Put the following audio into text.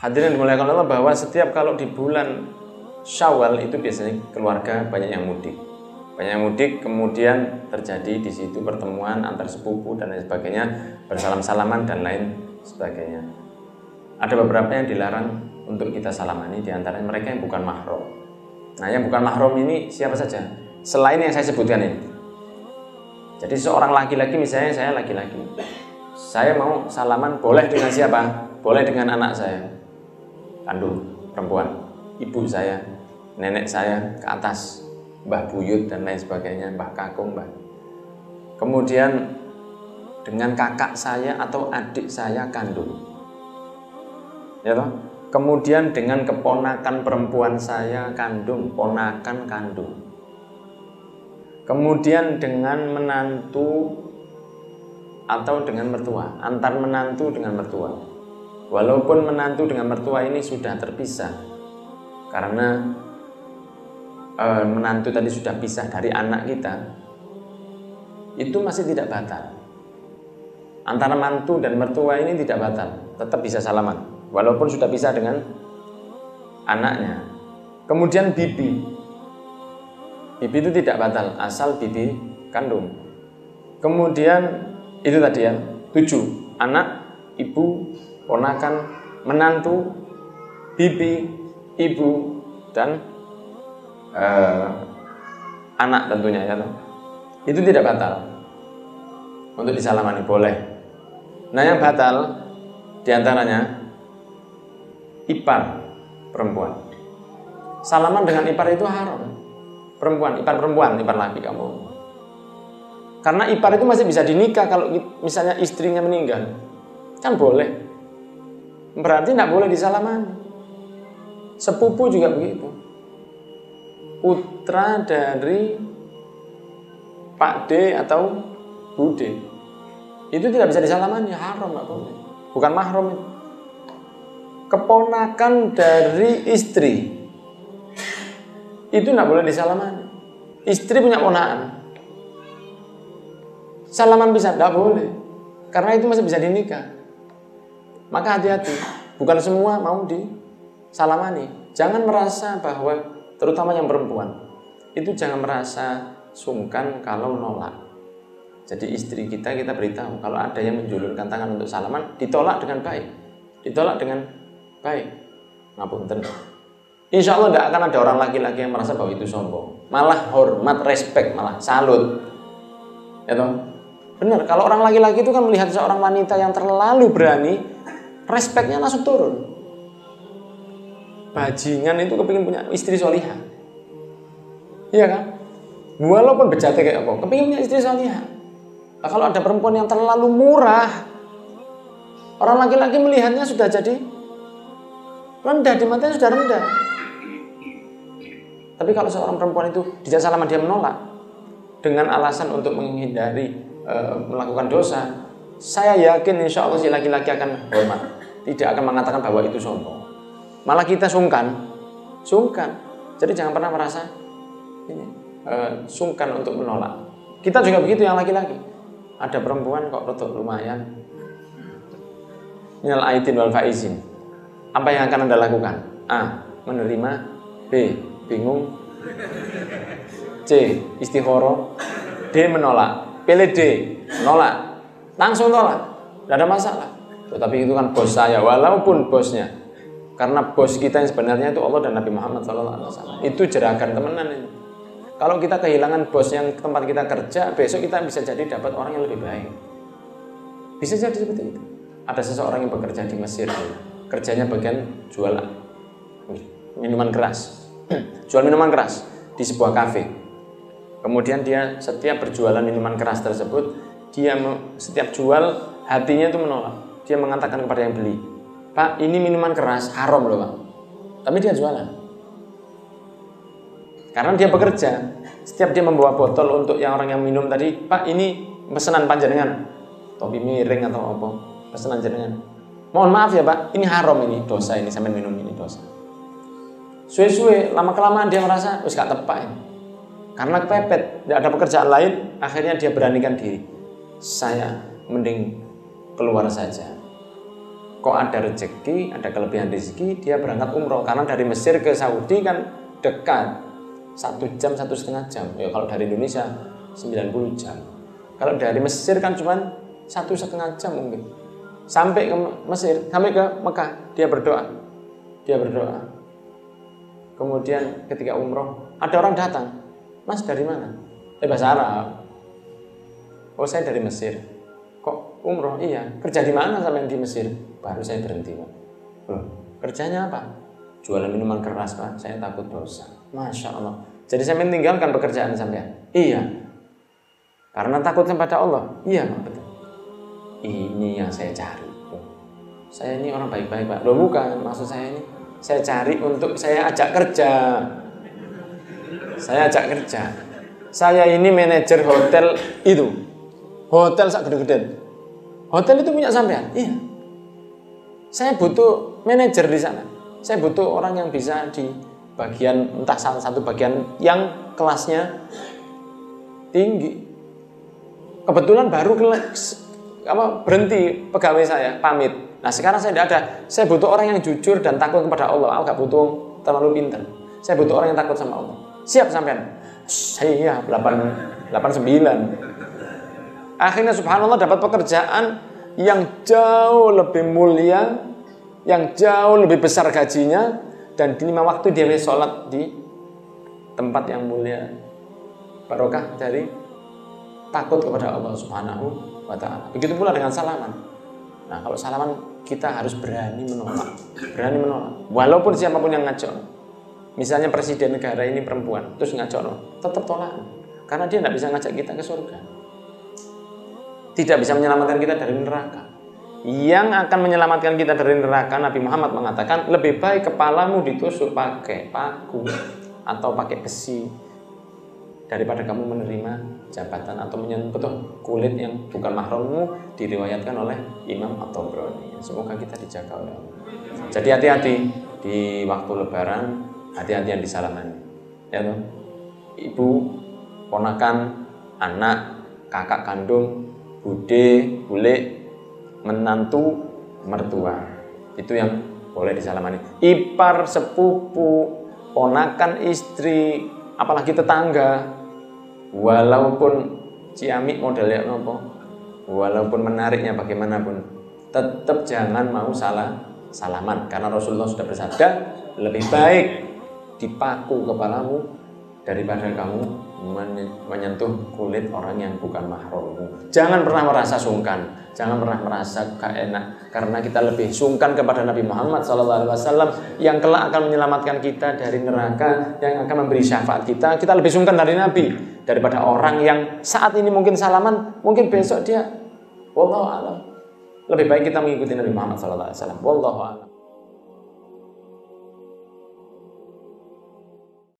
Hadirin dimuliakan Allah, bahwa setiap kalau di bulan Syawal itu biasanya keluarga banyak yang mudik. Banyak yang mudik, kemudian terjadi di situ pertemuan antar sepupu dan lain sebagainya, bersalam-salaman dan lain sebagainya. Ada beberapa yang dilarang untuk kita salamani, di antaranya mereka yang bukan mahram. Nah, yang bukan mahram ini siapa saja? Selain yang saya sebutkan ini. Jadi seorang laki-laki, misalnya saya laki-laki, saya mau salaman, boleh dengan siapa? Boleh dengan anak saya kandung, perempuan, ibu saya, nenek saya ke atas, mbah buyut dan lain sebagainya, mbah kakung, mbah. Kemudian dengan kakak saya atau adik saya kandung, ya toh? Kemudian dengan keponakan perempuan saya kandung, ponakan kandung. Kemudian dengan menantu atau dengan mertua, antar menantu dengan mertua. Walaupun menantu dengan mertua ini sudah terpisah, karena menantu tadi sudah pisah dari anak kita, itu masih tidak batal. Antara mantu dan mertua ini tidak batal, tetap bisa salaman, walaupun sudah pisah dengan anaknya. Kemudian bibi itu tidak batal, asal bibi kandung. Kemudian itu tadi ya, 7, anak, ibu, ponakan, menantu, bibi, ibu, dan anak tentunya ya. Itu tidak batal untuk disalamani, boleh. Nah, yang batal diantaranya ipar perempuan. Salaman dengan ipar itu haram. Perempuan, ipar laki kamu. Karena ipar itu masih bisa dinikah kalau misalnya istrinya meninggal, kan boleh. Berarti tidak boleh disalamani. Sepupu juga begitu. Putra dari Pak D atau Bu D itu tidak bisa disalamani, haram, nggak boleh. Bukan mahram itu. Keponakan dari istri itu tidak boleh disalamani. Istri punya ponakan, salaman bisa, tidak boleh. Karena itu masih bisa dinikah. Maka hati-hati, bukan semua mau disalamani. Jangan merasa bahwa, terutama yang perempuan, itu jangan merasa sungkan kalau nolak. Jadi istri kita beritahu, kalau ada yang menjulurkan tangan untuk salaman, ditolak dengan baik. Ditolak dengan baik. Ngapunten. Insya Allah tidak akan ada orang laki-laki yang merasa bahwa itu sombong. Malah hormat, respect, malah salut. Ya toh? Benar, kalau orang laki-laki itu kan melihat seorang wanita yang terlalu berani, respeknya langsung turun. Bajingan itu kepingin punya istri solihah, iya kan? Walaupun bejatnya kayak apa, kepingin punya istri solihah. Nah, kalau ada perempuan yang terlalu murah, orang laki-laki melihatnya sudah jadi rendah, di matanya sudah rendah. Tapi kalau seorang perempuan itu dijak salaman dia menolak dengan alasan untuk menghindari melakukan dosa, saya yakin insya Allah si laki-laki akan hormat, tidak akan mengatakan bahwa itu sombong. Malah kita sungkan. Jadi jangan pernah merasa sungkan untuk menolak. Kita juga begitu yang laki-laki. Ada perempuan kok rotok lumayan, minal aidin wal faizin. Apa yang akan Anda lakukan? A. Menerima. B. Bingung. C. Istighoro. D. Menolak. Pilih D, menolak, langsung tolak, tidak ada masalah. Tetapi itu kan bos saya, walaupun bosnya, karena bos kita yang sebenarnya itu Allah dan Nabi Muhammad SAW. Itu jeragan temenan ini. Kalau kita kehilangan bos yang tempat kita kerja, besok kita bisa jadi dapat orang yang lebih baik. Bisa jadi seperti itu. Ada seseorang yang bekerja di Mesir, kerjanya bagian jual minuman keras, jual minuman keras di sebuah kafe. Kemudian dia setiap berjualan minuman keras tersebut, dia setiap jual hatinya itu menolak. Dia mengatakan kepada yang beli, Pak, ini minuman keras, haram loh Pak. Tapi dia jualan. Karena dia bekerja. Setiap dia membawa botol untuk yang orang yang minum tadi, Pak, ini pesanan panjenengan, topi miring atau apa, pesanan jenengan. Mohon maaf ya Pak, ini haram, ini dosa, ini sampai minum ini dosa. Suwe-suwe, lama-kelamaan dia merasa wis gak tepak ini. Karena kepepet, tidak ada pekerjaan lain, akhirnya dia beranikan diri. Saya mending keluar saja. kok ada rezeki, ada kelebihan rezeki, dia berangkat umroh. Karena dari Mesir ke Saudi kan dekat, 1 jam, 1,5 jam. Ya kalau dari Indonesia 90 jam. Kalau dari Mesir kan cuma 1,5 jam mungkin. Sampai ke Mesir, sampai ke Mekah, dia berdoa. Kemudian ketika umroh, ada orang datang. Mas dari mana? Bahasa Arab. Oh saya dari Mesir. Kok umroh? Iya. Kerja di mana sampai di Mesir? Baru saya berhenti, Pak. Loh, kerjanya apa? Jualan minuman keras, Pak. Saya takut dosa. Masya Allah. Jadi saya meninggalkan pekerjaan sampean. Iya. Karena takut kepada Allah. Iya, Pak. Betul. Ini yang saya cari. Saya ini orang baik-baik, Pak. Loh bukan. Maksud saya ini, saya cari untuk saya ajak kerja. Saya ini manajer hotel itu. Hotel sak gede-gede. Hotel itu punya sampean? Iya. Saya butuh manajer di sana. Saya butuh orang yang bisa di bagian, entah salah satu bagian yang kelasnya tinggi. Kebetulan baru berhenti pegawai saya, pamit. Nah sekarang saya tidak ada. Saya butuh orang yang jujur dan takut kepada Allah. Aku gak butuh terlalu pintar. Saya butuh orang yang takut sama Allah. Siap sampean? Saya 89. Akhirnya subhanallah dapat pekerjaan yang jauh lebih mulia, yang jauh lebih besar gajinya, dan di 5 waktu dia sholat di tempat yang mulia. Barokah dari takut kepada Allah Subhanahu wa ta'ala. Begitu pula dengan salaman. Nah kalau salaman kita harus berani menolak. Walaupun siapapun yang ngajak. Misalnya presiden negara ini perempuan, terus ngajak, tetap tolak. Karena dia tidak bisa ngajak kita ke surga. Tidak bisa menyelamatkan kita dari neraka. Yang akan menyelamatkan kita dari neraka, Nabi Muhammad mengatakan, lebih baik kepalamu ditusuk pakai paku atau pakai besi daripada kamu menerima jabatan atau menyentuh kulit yang bukan mahrammu, diriwayatkan oleh Imam At-Tabrani. Semoga kita dijaga oleh Allah. Jadi hati-hati di waktu lebaran, hati-hati yang disalamani. Ya toh? Ibu, ponakan, anak, kakak kandung, bude, bule, menantu, mertua. Itu yang boleh disalamani. Ipar, sepupu, ponakan, istri, apalagi tetangga. Walaupun ciamik modelnya apa, walaupun menariknya bagaimanapun, tetap jangan mau salaman. Karena Rasulullah sudah bersabda, lebih baik dipaku kepalamu daripada kamu menyentuh kulit orang yang bukan mahrammu. Jangan pernah merasa sungkan, jangan pernah merasa gak enak, karena kita lebih sungkan kepada Nabi Muhammad SAW yang kelak akan menyelamatkan kita dari neraka, yang akan memberi syafaat kita. Kita lebih sungkan dari Nabi daripada orang yang saat ini mungkin salaman, mungkin besok dia wallahu a'lam. Lebih baik kita mengikuti Nabi Muhammad SAW. Wallahu a'lam.